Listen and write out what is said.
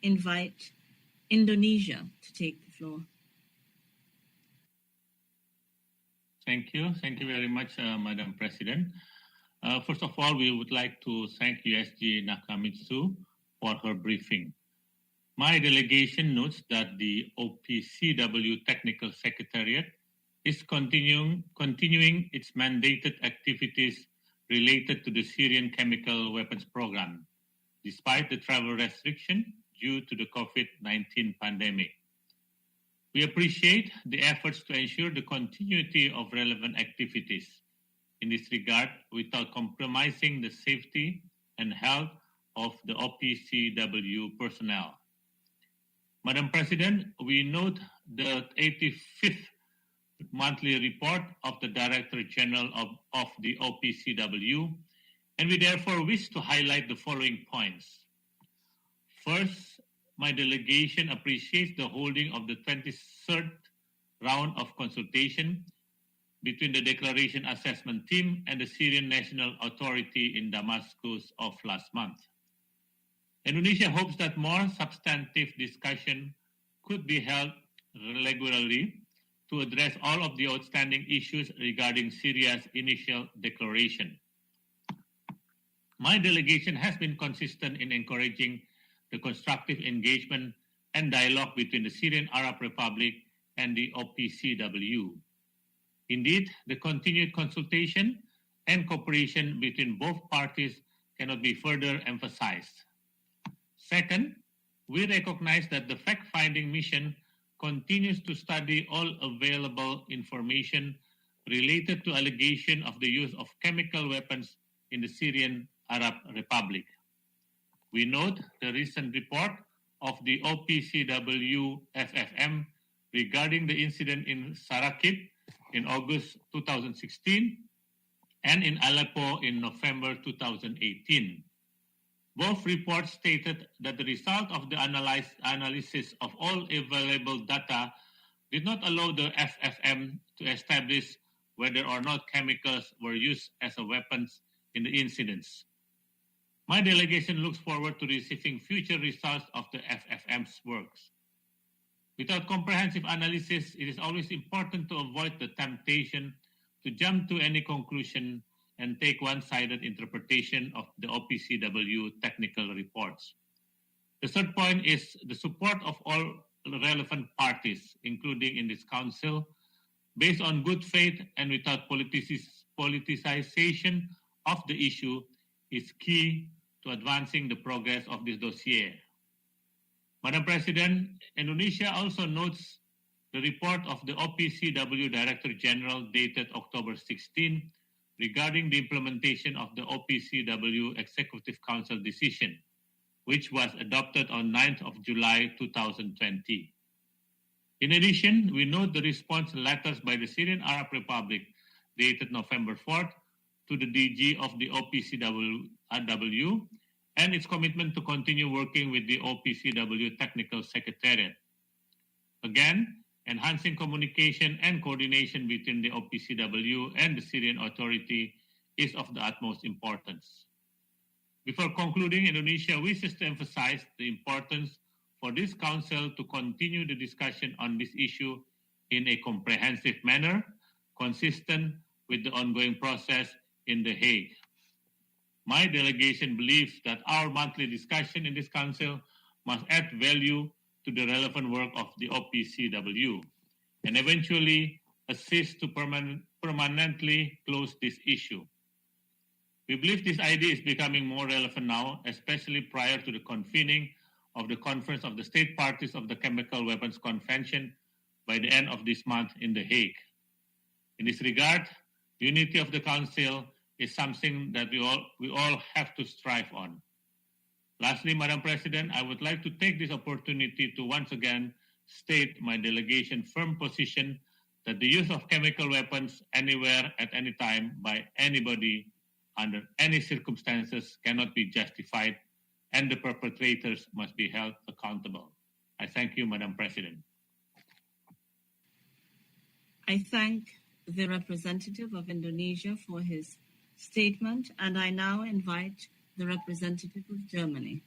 invite Indonesia to take the floor. Thank you. Thank you very much, Madam President. First of all, we would like to thank USG Nakamitsu for her briefing. My delegation notes that the OPCW Technical Secretariat is continuing its mandated activities related to the Syrian chemical weapons program, despite the travel restriction due to the COVID-19 pandemic. We appreciate the efforts to ensure the continuity of relevant activities in this regard without compromising the safety and health of the OPCW personnel. Madam President, we note the 85th monthly report of the Director General of the OPCW, and we therefore wish to highlight the following points. First, my delegation appreciates the holding of the 23rd round of consultation between the Declaration Assessment Team and the Syrian National Authority in Damascus of last month. Indonesia hopes that more substantive discussion could be held regularly to address all of the outstanding issues regarding Syria's initial declaration. My delegation has been consistent in encouraging the constructive engagement and dialogue between the Syrian Arab Republic and the OPCW. Indeed, the continued consultation and cooperation between both parties cannot be further emphasized. Second, we recognize that the fact-finding mission continues to study all available information related to allegation of the use of chemical weapons in the Syrian Arab Republic. We note the recent report of the OPCW FFM regarding the incident in Sarakib in August 2016 and in Aleppo in November 2018. Both reports stated that the result of the analysis of all available data did not allow the FFM to establish whether or not chemicals were used as a weapons in the incidents. My delegation looks forward to receiving future results of the FFM's works. Without comprehensive analysis, it is always important to avoid the temptation to jump to any conclusion and take one-sided interpretation of the OPCW technical reports. The third point is the support of all relevant parties, including in this council, based on good faith and without politicization of the issue, is key to advancing the progress of this dossier. Madam President, Indonesia also notes the report of the OPCW Director General dated October 16 regarding the implementation of the OPCW Executive Council decision, which was adopted on 9th of July 2020. In addition, we note the response letters by the Syrian Arab Republic dated November 4th to the DG of the OPCW and its commitment to continue working with the OPCW Technical Secretariat. Again, enhancing communication and coordination between the OPCW and the Syrian Authority is of the utmost importance. Before concluding, Indonesia wishes to emphasize the importance for this Council to continue the discussion on this issue in a comprehensive manner, consistent with the ongoing process in The Hague. My delegation believes that our monthly discussion in this Council must add value to the relevant work of the OPCW and eventually assist to permanently close this issue. We believe this idea is becoming more relevant now, especially prior to the convening of the Conference of the State Parties of the Chemical Weapons Convention by the end of this month in The Hague. In this regard, unity of the Council is something that we all have to strive on. Lastly, Madam President, I would like to take this opportunity to once again state my delegation's firm position that the use of chemical weapons anywhere at any time by anybody under any circumstances cannot be justified, and the perpetrators must be held accountable. I thank you, Madam President. I thank the representative of Indonesia for his statement, and I now invite the representative of Germany.